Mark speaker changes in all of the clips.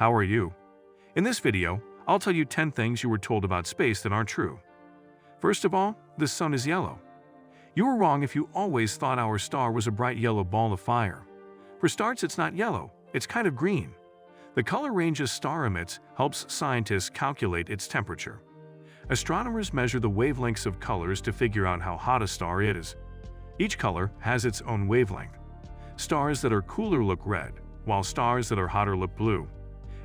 Speaker 1: How are you? In this video, I'll tell you 10 things you were told about space that aren't true. First of all, the sun is yellow. You were wrong if you always thought our star was a bright yellow ball of fire. For starters, it's not yellow, it's kind of green. The color range a star emits helps scientists calculate its temperature. Astronomers measure the wavelengths of colors to figure out how hot a star is. Each color has its own wavelength. Stars that are cooler look red, while stars that are hotter look blue.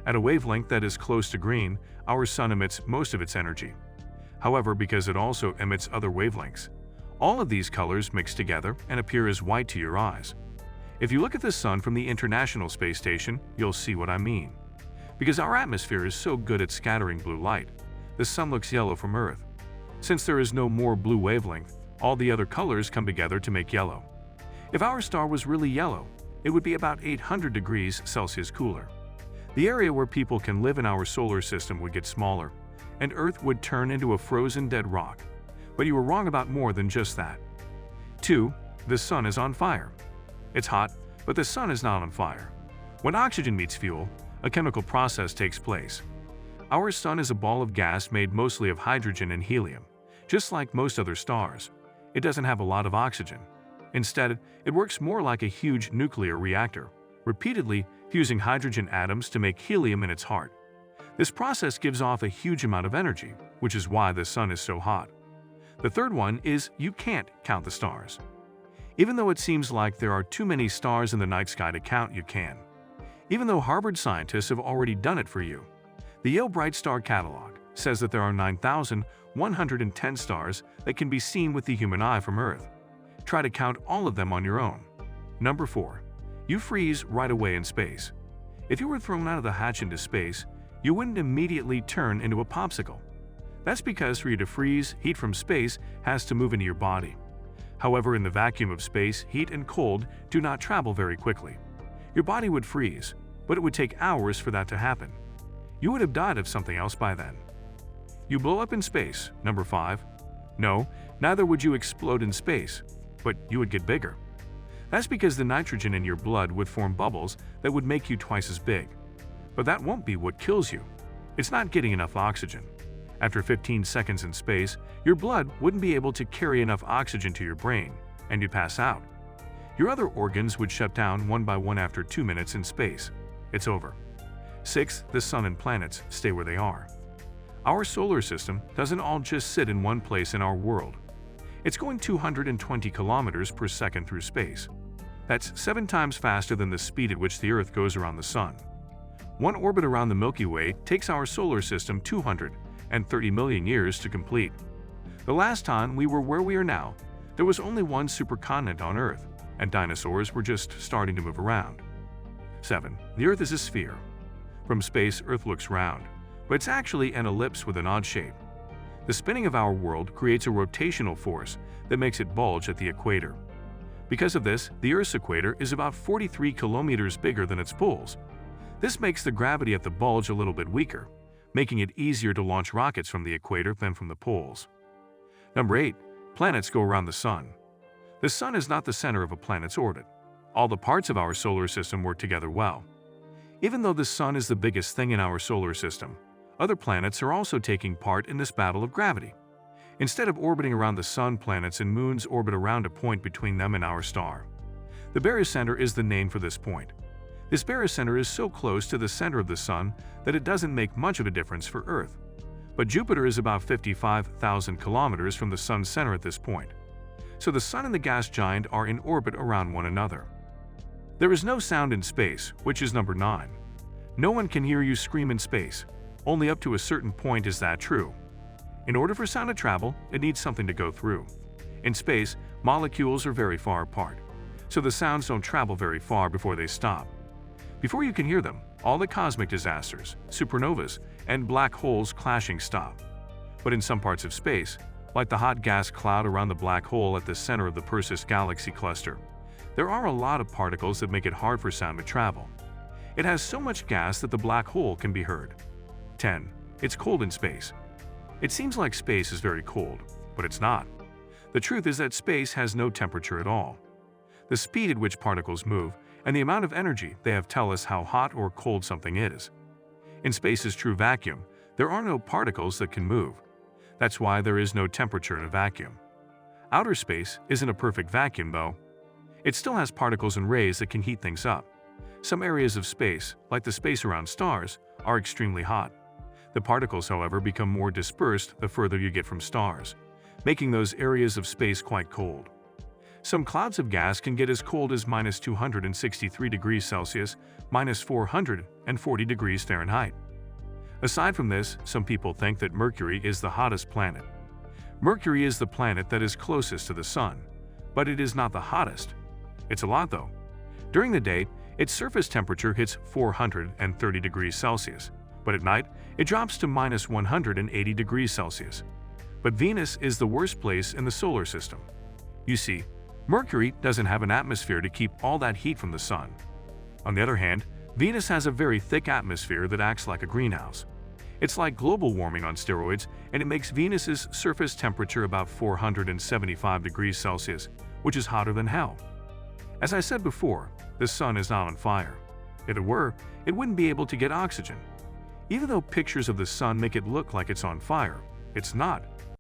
Speaker 1: At a wavelength that is close to green, our sun emits most of its energy. However, because it also emits other wavelengths, all of these colors mix together and appear as white to your eyes. If you look at the sun from the International Space Station, you'll see what I mean. Because our atmosphere is so good at scattering blue light, the sun looks yellow from Earth. Since there is no more blue wavelength, all the other colors come together to make yellow. If our star was really yellow, it would be about 800 degrees Celsius cooler. The area where people can live in our solar system would get smaller, and Earth would turn into a frozen dead rock. But you were wrong about more than just that. 2. The sun is on fire. It's hot, but the sun is not on fire. When oxygen meets fuel, a chemical process takes place. Our sun is a ball of gas made mostly of hydrogen and helium. Just like most other stars, it doesn't have a lot of oxygen. Instead, it works more like a huge nuclear reactor, repeatedly fusing hydrogen atoms to make helium in its heart. This process gives off a huge amount of energy, which is why the sun is so hot. The third one is you can't count the stars. Even though it seems like there are too many stars in the night sky to count, you can. Even though Harvard scientists have already done it for you. The Yale Bright Star Catalog says that there are 9,110 stars that can be seen with the human eye from Earth. Try to count all of them on your own. Number 4. You freeze right away in space. If you were thrown out of the hatch into space, you wouldn't immediately turn into a popsicle. That's because for you to freeze, heat from space has to move into your body. However, in the vacuum of space, heat and cold do not travel very quickly. Your body would freeze, but it would take hours for that to happen. You would have died of something else by then. You blow up in space. Number 5. No, neither would you explode in space, but you would get bigger. That's because the nitrogen in your blood would form bubbles that would make you twice as big. But that won't be what kills you. It's not getting enough oxygen. After 15 seconds in space, your blood wouldn't be able to carry enough oxygen to your brain, and you'd pass out. Your other organs would shut down one by one after 2 minutes in space. It's over. 6. The sun and planets stay where they are. Our solar system doesn't all just sit in one place in our world. It's going 220 kilometers per second through space. That's 7 times faster than the speed at which the Earth goes around the sun. One orbit around the Milky Way takes our solar system 230 million years to complete. The last time we were where we are now, there was only one supercontinent on Earth, and dinosaurs were just starting to move around. 7. The Earth is a sphere. From space, Earth looks round, but it's actually an ellipse with an odd shape. The spinning of our world creates a rotational force that makes it bulge at the equator. Because of this, the Earth's equator is about 43 kilometers bigger than its poles. This makes the gravity at the bulge a little bit weaker, making it easier to launch rockets from the equator than from the poles. Number 8. Planets go around the sun. The sun is not the center of a planet's orbit. All the parts of our solar system work together well. Even though the sun is the biggest thing in our solar system, other planets are also taking part in this battle of gravity. Instead of orbiting around the sun, planets and moons orbit around a point between them and our star. The barycenter is the name for this point. This barycenter is so close to the center of the sun that it doesn't make much of a difference for Earth. But Jupiter is about 55,000 kilometers from the sun's center at this point. So the sun and the gas giant are in orbit around one another. There is no sound in space, which is number 9. No one can hear you scream in space. Only up to a certain point is that true. In order for sound to travel, it needs something to go through. In space, molecules are very far apart, so the sounds don't travel very far before they stop. Before you can hear them, all the cosmic disasters, supernovas, and black holes clashing stop. But in some parts of space, like the hot gas cloud around the black hole at the center of the Perseus galaxy cluster, there are a lot of particles that make it hard for sound to travel. It has so much gas that the black hole can be heard. 10. It's cold in space. It seems like space is very cold, but it's not. The truth is that space has no temperature at all. The speed at which particles move and the amount of energy they have tell us how hot or cold something is. In space's true vacuum, there are no particles that can move. That's why there is no temperature in a vacuum. Outer space isn't a perfect vacuum, though. It still has particles and rays that can heat things up. Some areas of space, like the space around stars, are extremely hot. The particles, however, become more dispersed the further you get from stars, making those areas of space quite cold. Some clouds of gas can get as cold as -263 degrees Celsius, -440 degrees Fahrenheit. Aside from this, some people think that Mercury is the hottest planet. Mercury is the planet that is closest to the Sun, but it is not the hottest. It's a lot, though. During the day, its surface temperature hits 430 degrees Celsius, but at night, it drops to -180 degrees Celsius. But Venus is the worst place in the solar system. You see, Mercury doesn't have an atmosphere to keep all that heat from the Sun. On the other hand, Venus has a very thick atmosphere that acts like a greenhouse. It's like global warming on steroids, and it makes Venus's surface temperature about 475 degrees Celsius, which is hotter than hell. As I said before, the Sun is not on fire. If it were, it wouldn't be able to get oxygen. Even though pictures of the Sun make it look like it's on fire, it's not.